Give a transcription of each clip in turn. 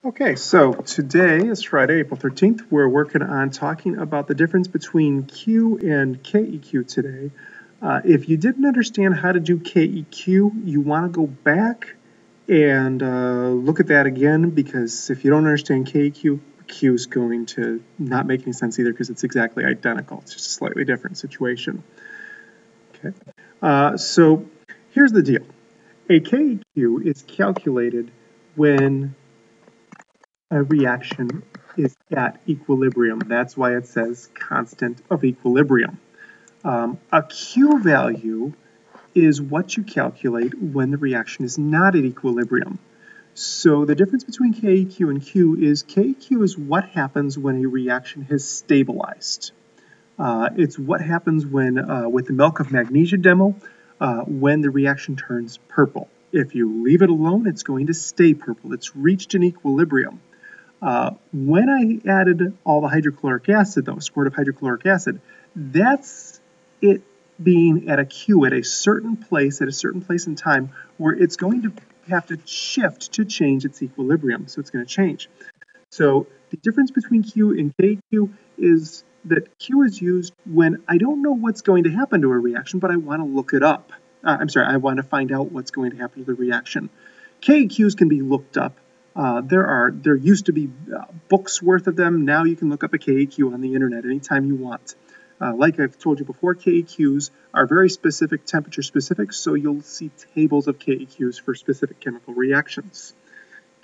Okay, so today is Friday, April 13th. We're working on talking about the difference between Q and KEQ today. If you didn't understand how to do KEQ, you want to go back and look at that again, because if you don't understand KEQ, Q is going to not make any sense either, because it's exactly identical. It's just a slightly different situation. Okay, so here's the deal. A KEQ is calculated when a reaction is at equilibrium. That's why it says constant of equilibrium. A Q value is what you calculate when the reaction is not at equilibrium. So the difference between KEQ and Q is what happens when a reaction has stabilized. It's what happens when, with the milk of magnesia demo, when the reaction turns purple. If you leave it alone, it's going to stay purple. It's reached an equilibrium. When I added all the hydrochloric acid, though, squirt of hydrochloric acid, that's it being at a Q at a certain place in time, where it's going to have to shift to change its equilibrium. So it's going to change. So the difference between Q and KQ is that Q is used when I don't know what's going to happen to a reaction, but I want to look it up. I want to find out what's going to happen to the reaction. KQs can be looked up. There used to be books worth of them. Now you can look up a KEQ on the internet anytime you want. Like I've told you before, KEQs are very specific, temperature specific, so you'll see tables of KEQs for specific chemical reactions.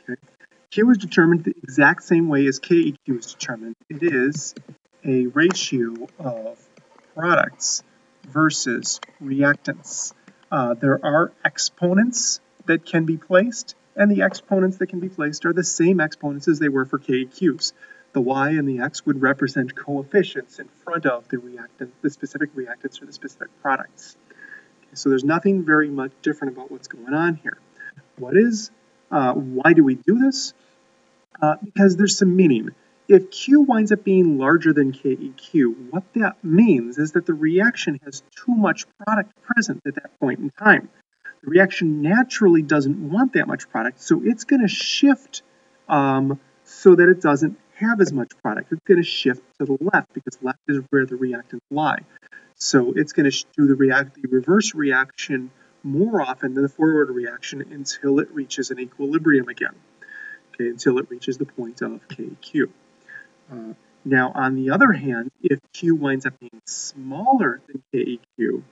Okay. Q is determined the exact same way as KEQ is determined. It is a ratio of products versus reactants. There are exponents that can be placed, and the exponents that can be placed are the same exponents as they were for KEQs. The y and the x would represent coefficients in front of the reactant, the specific reactants or the specific products. Okay, so there's nothing very much different about what's going on here. Why do we do this? Because there's some meaning. If Q winds up being larger than KEQ, what that means is that the reaction has too much product present at that point in time. The reaction naturally doesn't want that much product, so it's going to shift so that it doesn't have as much product. It's going to shift to the left, because left is where the reactants lie. So it's going to do the reverse reaction more often than the forward reaction until it reaches an equilibrium again. Okay, until it reaches the point of KQ. Now, on the other hand, if Q winds up being smaller than KEQ,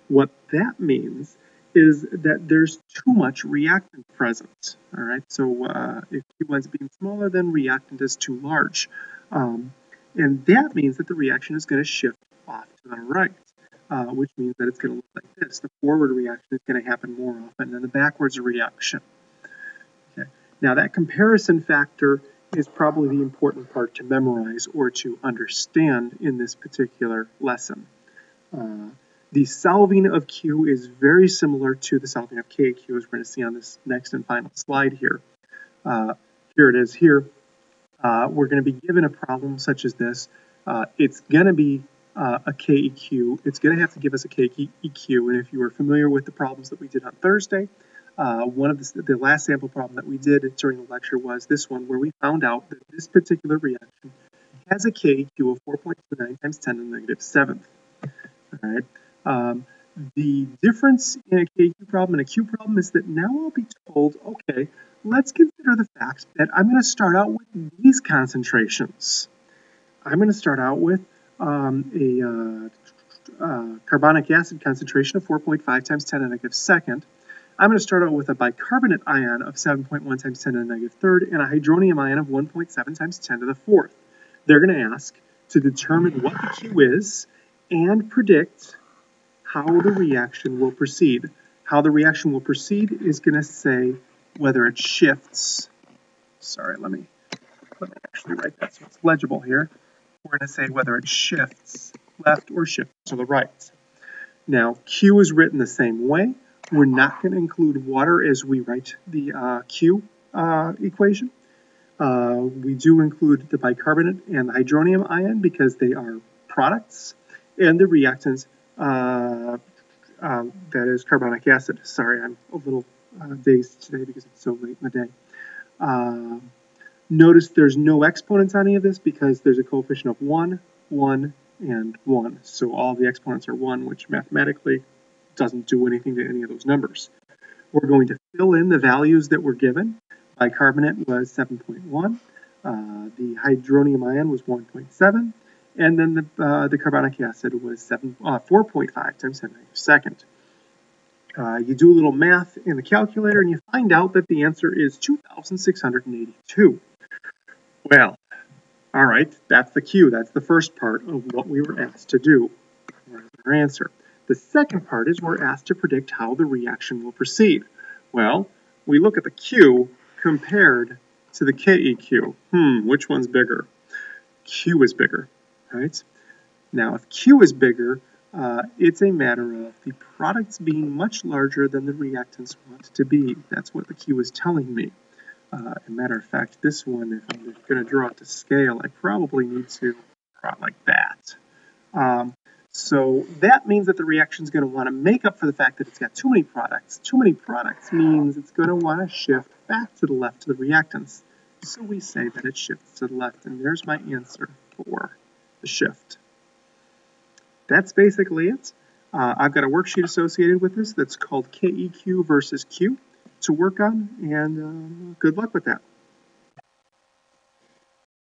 what that means is that there's too much reactant present. All right, so if Q winds up being smaller, then reactant is too large. And that means that the reaction is going to shift off to the right, which means that it's going to look like this. The forward reaction is going to happen more often than the backwards reaction. Okay. Now, that comparison factor is probably the important part to memorize or to understand in this particular lesson. The solving of Q is very similar to the solving of KQ, as we're going to see on this next and final slide here. Here it is here. We're going to be given a problem such as this. It's going to be a KEQ. It's going to have to give us a KEQ, and if you are familiar with the problems that we did on Thursday, one of the last sample problem that we did during the lecture was this one, where we found out that this particular reaction has a KEQ of 4.29 times 10 to the negative 7th. All right. The difference in a KQ problem and a Q problem is that now I'll be told, okay, let's consider the fact that I'm going to start out with these concentrations. I'm going to start out with a carbonic acid concentration of 4.5 times 10 to the negative 2nd. I'm going to start out with a bicarbonate ion of 7.1 times 10 to the negative 3rd and a hydronium ion of 1.7 times 10 to the 4th. They're going to ask to determine what the Q is and predict how the reaction will proceed. How the reaction will proceed is going to say whether it shifts. Sorry, let me actually write that so it's legible here. We're going to say whether it shifts left or shifts to the right. Now, Q is written the same way. We're not going to include water as we write the Q equation. We do include the bicarbonate and the hydronium ion because they are products, and the reactants, that is carbonic acid. Sorry, I'm a little dazed today because it's so late in the day. Notice there's no exponents on any of this because there's a coefficient of 1, 1, and 1. So all the exponents are 1, which mathematically doesn't do anything to any of those numbers. We're going to fill in the values that were given. Bicarbonate was 7.1, the hydronium ion was 1.7, and then the carbonic acid was 4.5 times 10 to the second. You do a little math in the calculator and you find out that the answer is 2,682. Well, all right, that's the Q. That's the first part of what we were asked to do. Our answer. The second part is we're asked to predict how the reaction will proceed. Well, we look at the Q compared to the KeQ. Which one's bigger? Q is bigger, right? Now, if Q is bigger, it's a matter of the products being much larger than the reactants want to be. That's what the Q is telling me. As a matter of fact, this one, if I'm going to draw it to scale, I probably need to draw it like that. So that means that the reaction is going to want to make up for the fact that it's got too many products. Too many products means it's going to want to shift back to the left to the reactants. So we say that it shifts to the left, and there's my answer for the shift. That's basically it. I've got a worksheet associated with this that's called KeQ versus Q to work on, and good luck with that.